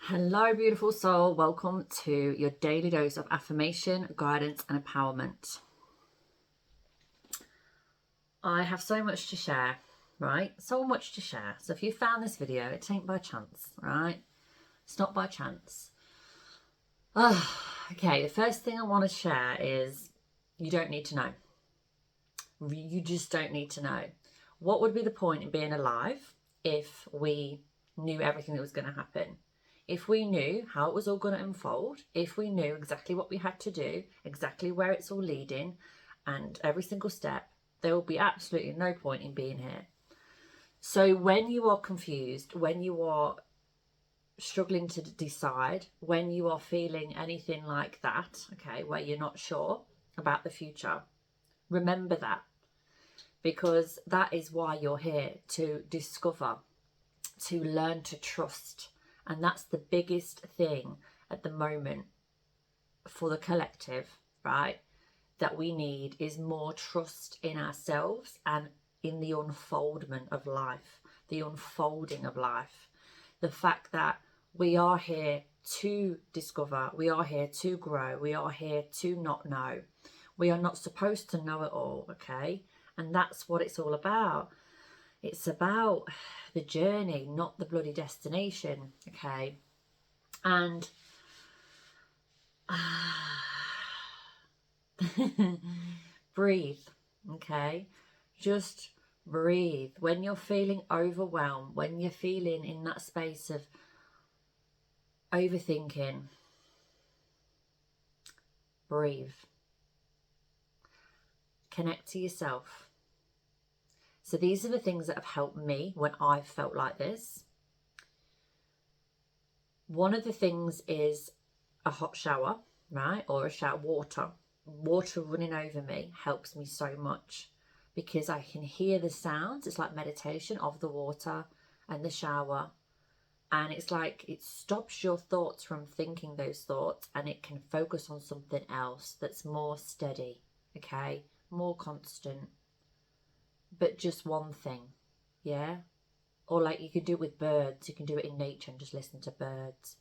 Hello, beautiful soul. Welcome to your daily dose of affirmation, guidance, and empowerment. I have so much to share, right? So much to share. So if you found this video, it ain't by chance, right? It's not by chance. Okay, the first thing I want to share is you don't need to know. You just don't need to know. What would be the point in being alive if we knew everything that was going to happen? If we knew how it was all going to unfold, if we knew exactly what we had to do, exactly where it's all leading, and every single step, there will be absolutely no point in being here. So when you are confused, when you are struggling to decide, when you are feeling anything like that, okay, where you're not sure about the future, remember that, because that is why you're here, to discover, to learn to trust. And that's the biggest thing at the moment for the collective, right? That we need is more trust in ourselves and in the unfoldment of life, the unfolding of life. The fact that we are here to discover, we are here to grow, we are here to not know. We are not supposed to know it all, okay? And that's what it's all about. It's about the journey, not the bloody destination, okay? And breathe, okay? Just breathe. When you're feeling overwhelmed, when you're feeling in that space of overthinking, breathe. Connect to yourself. So these are the things that have helped me when I've felt like this. One of the things is a hot shower, right? Or a shower, water running over me helps me so much because I can hear the sounds. It's like meditation of the water and the shower, and it's like it stops your thoughts from thinking those thoughts, and it can focus on something else that's more steady, okay, more constant, but just one thing. Yeah. Or like you could do it with birds, you can do it in nature and just listen to birds.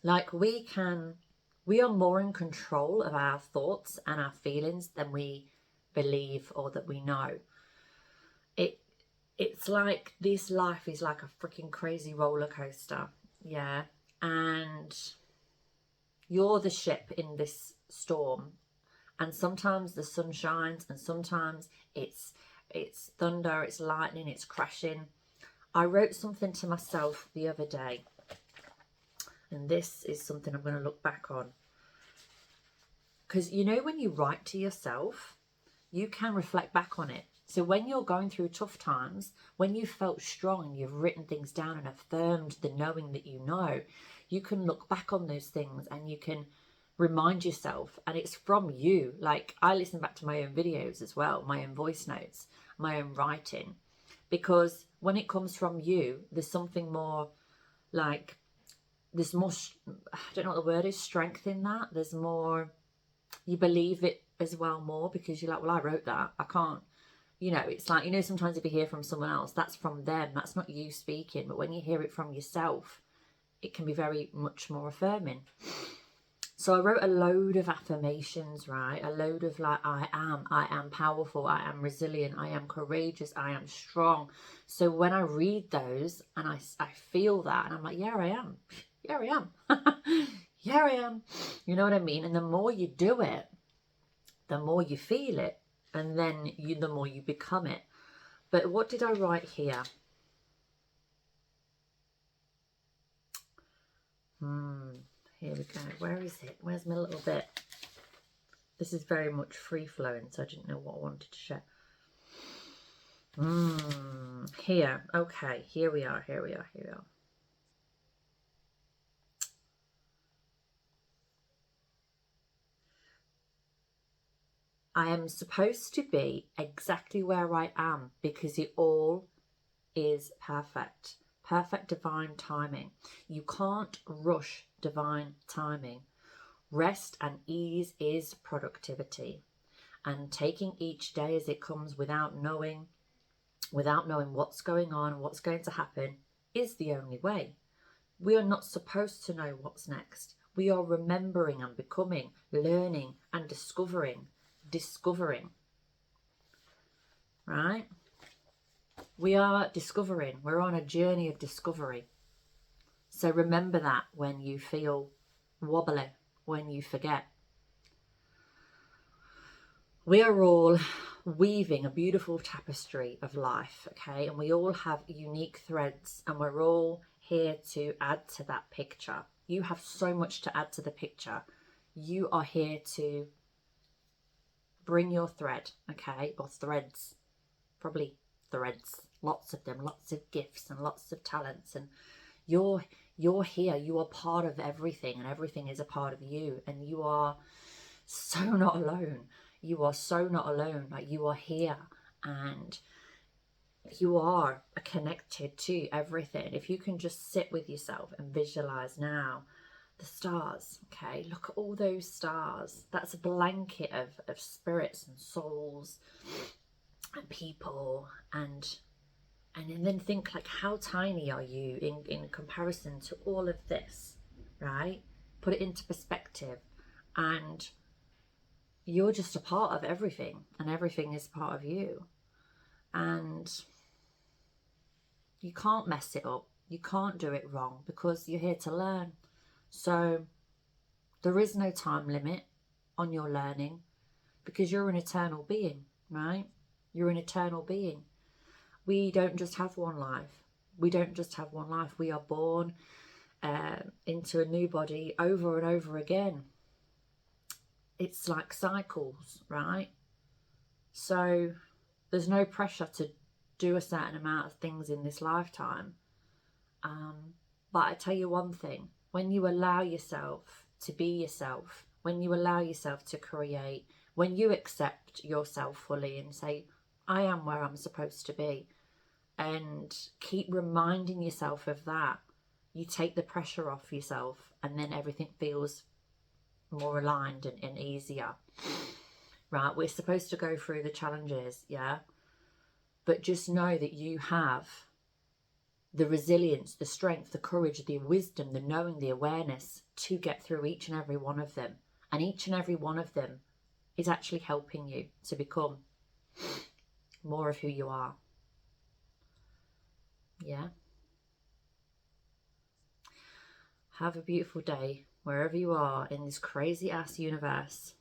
Like we are more in control of our thoughts and our feelings than we believe or that we know. It's like this life is like a freaking crazy roller coaster, yeah, and you're the ship in this storm, and sometimes the sun shines and sometimes it's thunder, it's lightning, it's crashing. I wrote something to myself the other day, and this is something I'm going to look back on. Because you know, when you write to yourself, you can reflect back on it. So when you're going through tough times, when you felt strong and you've written things down and affirmed the knowing that you know, you can look back on those things and you can remind yourself, and it's from you. Like I listen back to my own videos as well, my own voice notes, my own writing, because when it comes from you, there's something more like, there's more, I don't know what the word is, strength in that. There's more, you believe it as well more, because you're like, well, I wrote that, I can't, you know, it's like, you know, sometimes if you hear from someone else, that's from them, that's not you speaking. But when you hear it from yourself, it can be very much more affirming. So I wrote a load of affirmations, right? A load of like, I am powerful, I am resilient, I am courageous, I am strong. So when I read those and I feel that, and I'm like, yeah, I am. Yeah, I am. Yeah, I am. You know what I mean? And the more you do it, the more you feel it, and then the more you become it. But what did I write here? Here we go. Where is it? Where's my little bit? This is very much free flowing, so I didn't know what I wanted to share. Here. Okay, here we are. I am supposed to be exactly where I am because it all is perfect. Perfect divine timing. You can't rush divine timing. Rest and ease is productivity. And taking each day as it comes without knowing what's going on and what's going to happen is the only way. We are not supposed to know what's next. We are remembering and becoming, learning and discovering, right? We are discovering. We're on a journey of discovery. So remember that when you feel wobbly, when you forget. We are all weaving a beautiful tapestry of life, okay? And we all have unique threads, and we're all here to add to that picture. You have so much to add to the picture. You are here to bring your thread, okay? Or threads, probably threads, lots of them, lots of gifts and lots of talents. And you're here, you are part of everything, and everything is a part of you, and you are so not alone. You are so not alone. Like, you are here, and you are connected to everything. If you can just sit with yourself and visualize now the stars, okay? Look at all those stars. That's a blanket of spirits and souls and people, and then think, like, how tiny are you in comparison to all of this, right? Put it into perspective, and you're just a part of everything, and everything is part of you. And you can't mess it up. You can't do it wrong, because you're here to learn. So there is no time limit on your learning, because you're an eternal being, right? You're an eternal being. We don't just have one life. We don't just have one life. We are born into a new body over and over again. It's like cycles, right? So there's no pressure to do a certain amount of things in this lifetime. But I tell you one thing, when you allow yourself to be yourself, when you allow yourself to create, when you accept yourself fully and say, I am where I'm supposed to be, and keep reminding yourself of that, you take the pressure off yourself, and then everything feels more aligned and easier, right? We're supposed to go through the challenges, yeah? But just know that you have the resilience, the strength, the courage, the wisdom, the knowing, the awareness to get through each and every one of them. And each and every one of them is actually helping you to become more of who you are. Yeah? Have a beautiful day wherever you are in this crazy ass universe.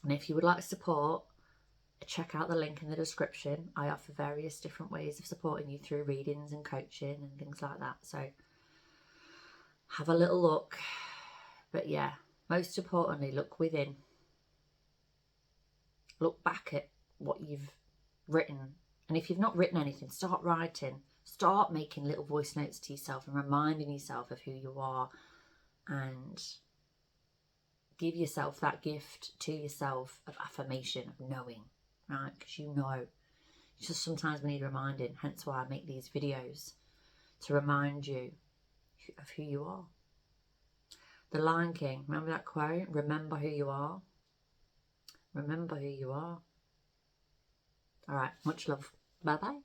And if you would like support, check out the link in the description. I offer various different ways of supporting you through readings and coaching and things like that. So have a little look. But yeah, most importantly, look within. Look back at what you've written. And if you've not written anything, start writing. Start making little voice notes to yourself and reminding yourself of who you are. And give yourself that gift to yourself of affirmation, of knowing, right? Because you know. It's just sometimes we need reminding. Hence why I make these videos, to remind you of who you are. The Lion King, remember that quote? Remember who you are. Remember who you are. All right, much love. Bye-bye.